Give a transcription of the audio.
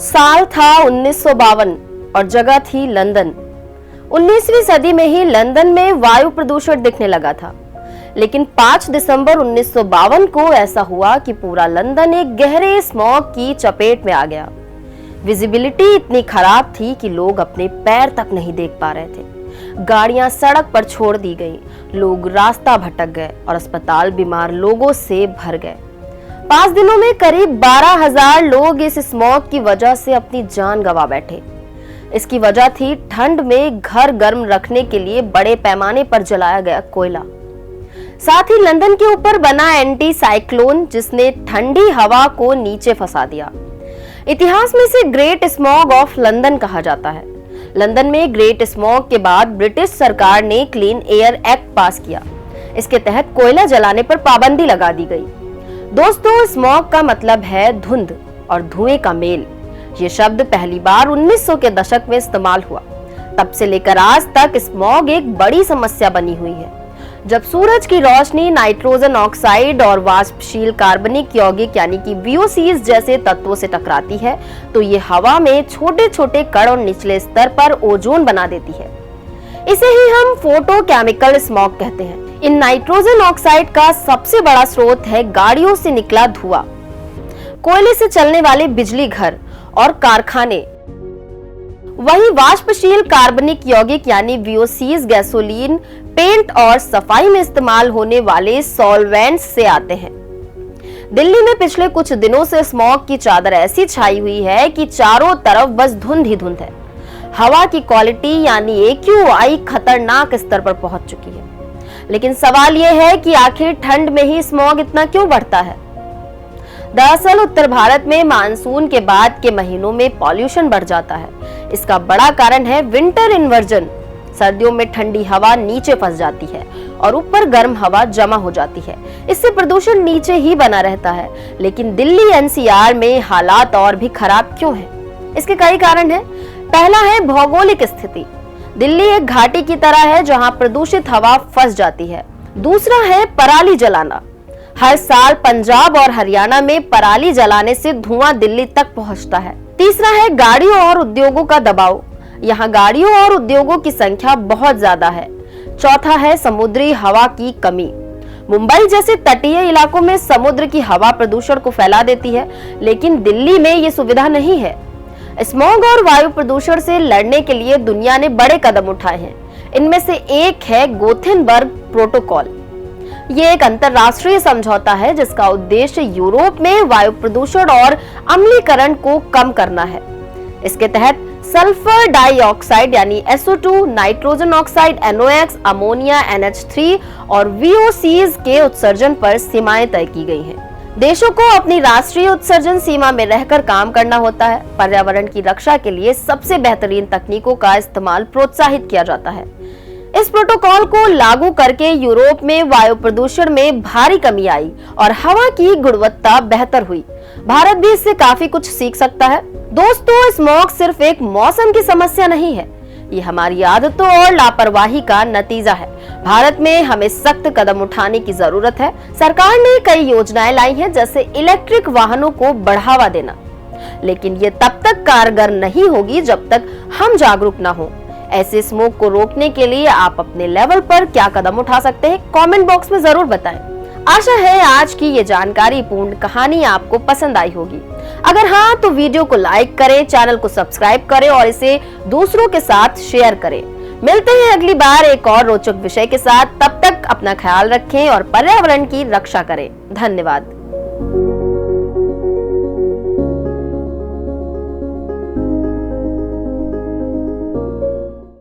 साल था 1952 और जगह थी लंदन। 19वीं सदी में ही लंदन में वायु प्रदूषण दिखने लगा था, लेकिन 5 दिसंबर 1952 को ऐसा हुआ कि पूरा लंदन एक गहरे स्मॉग की चपेट में आ गया। विजिबिलिटी इतनी खराब थी कि लोग अपने पैर तक नहीं देख पा रहे थे। गाड़ियां सड़क पर छोड़ दी गईं, लोग रास्ता भटक गए और अस्पताल बीमार लोगों से भर गए। 5 दिनों में करीब 12,000 लोग इस स्मॉग की वजह से अपनी जान गंवा बैठे। इसकी वजह थी ठंड में घर गर्म रखने के लिए बड़े पैमाने पर जलाया गया कोयला, साथ ही लंदन के ऊपर बना एंटी साइक्लोन जिसने ठंडी हवा को नीचे फंसा दिया। इतिहास में इसे ग्रेट स्मॉग ऑफ लंदन कहा जाता है। लंदन में ग्रेट स्मॉग के बाद ब्रिटिश सरकार ने क्लीन एयर एक्ट पास किया। इसके तहत कोयला जलाने पर पाबंदी लगा दी गई। दोस्तों, स्मॉग का मतलब है धुंध और धुएं का मेल। ये शब्द पहली बार 1900 के दशक में इस्तेमाल हुआ। तब से लेकर आज तक स्मॉग एक बड़ी समस्या बनी हुई है। जब सूरज की रोशनी नाइट्रोजन ऑक्साइड और वाष्पशील कार्बनिक यौगिक यानी कि VOCs जैसे तत्वों से टकराती है तो ये हवा में छोटे छोटे कण और निचले स्तर पर ओजोन बना देती है। इसे ही हम फोटोकेमिकल स्मॉग कहते हैं। इन नाइट्रोजन ऑक्साइड का सबसे बड़ा स्रोत है गाड़ियों से निकला धुआं, कोयले से चलने वाले बिजली घर और कारखाने। वही वाष्पशील कार्बनिक यौगिक यानी VOCs गैसोलीन, पेंट और सफाई में इस्तेमाल होने वाले सॉल्वेंट्स से आते हैं। दिल्ली में पिछले कुछ दिनों से स्मॉग की चादर ऐसी छाई हुई है कि चारों तरफ बस धुंध ही धुंध है। हवा की क्वालिटी यानी AQI खतरनाक स्तर पर पहुंच चुकी है। लेकिन सवाल यह है कि आखिर ठंड में ही स्मॉग इतना क्यों बढ़ता है? दरअसल उत्तर भारत में मानसून के बाद के महीनों में पॉल्यूशन बढ़ जाता है। इसका बड़ा कारण है विंटर इन्वर्जन। सर्दियों में ठंडी हवा नीचे फंस जाती है और ऊपर गर्म हवा जमा हो जाती है। इससे प्रदूषण नीचे ही बना रहता है। लेकिन दिल्ली NCR में हालात और भी खराब क्यों हैं? इसके कई कारण हैं। पहला है भौगोलिक स्थिति। दिल्ली एक घाटी की तरह है जहां प्रदूषित हवा फंस जाती है। दूसरा है पराली जलाना। हर साल पंजाब और हरियाणा में पराली जलाने से धुआं दिल्ली तक पहुंचता है। तीसरा है गाड़ियों और उद्योगों का दबाव। यहाँ गाड़ियों और उद्योगों की संख्या बहुत ज्यादा है। चौथा है समुद्री हवा की कमी। मुंबई जैसे तटीय इलाकों में समुद्र की हवा प्रदूषण को फैला देती है, लेकिन दिल्ली में ये सुविधा नहीं है। स्मॉग और वायु प्रदूषण से लड़ने के लिए दुनिया ने बड़े कदम उठाए हैं। इनमें से एक है गोथेनबर्ग प्रोटोकॉल। ये एक अंतरराष्ट्रीय समझौता है जिसका उद्देश्य यूरोप में वायु प्रदूषण और अम्लीकरण को कम करना है। इसके तहत सल्फर डाइऑक्साइड यानी SO2, nitrogen oxide NOx, ammonia NH3 और VOCs के उत्सर्जन पर सीमाएं तय की गई हैं। देशों को अपनी राष्ट्रीय उत्सर्जन सीमा में रहकर काम करना होता है। पर्यावरण की रक्षा के लिए सबसे बेहतरीन तकनीकों का इस्तेमाल प्रोत्साहित किया जाता है। इस प्रोटोकॉल को लागू करके यूरोप में वायु प्रदूषण में भारी कमी आई और हवा की गुणवत्ता बेहतर हुई। भारत भी इससे काफी कुछ सीख सकता है। दोस्तों, स्मॉग सिर्फ एक मौसम की समस्या नहीं है, ये हमारी आदतों और लापरवाही का नतीजा है। भारत में हमें सख्त कदम उठाने की जरूरत है। सरकार ने कई योजनाएं लाई हैं, जैसे इलेक्ट्रिक वाहनों को बढ़ावा देना, लेकिन ये तब तक कारगर नहीं होगी जब तक हम जागरूक न हो। ऐसे स्मोक को रोकने के लिए आप अपने लेवल पर क्या कदम उठा सकते हैं, कमेंट बॉक्स में जरूर बताएं। आशा है आज की ये जानकारी पूर्ण कहानी आपको पसंद आई होगी। अगर हाँ तो वीडियो को लाइक करें, चैनल को सब्सक्राइब करें और इसे दूसरों के साथ शेयर करें। मिलते हैं अगली बार एक और रोचक विषय के साथ। तब तक अपना ख्याल रखें और पर्यावरण की रक्षा करें। धन्यवाद।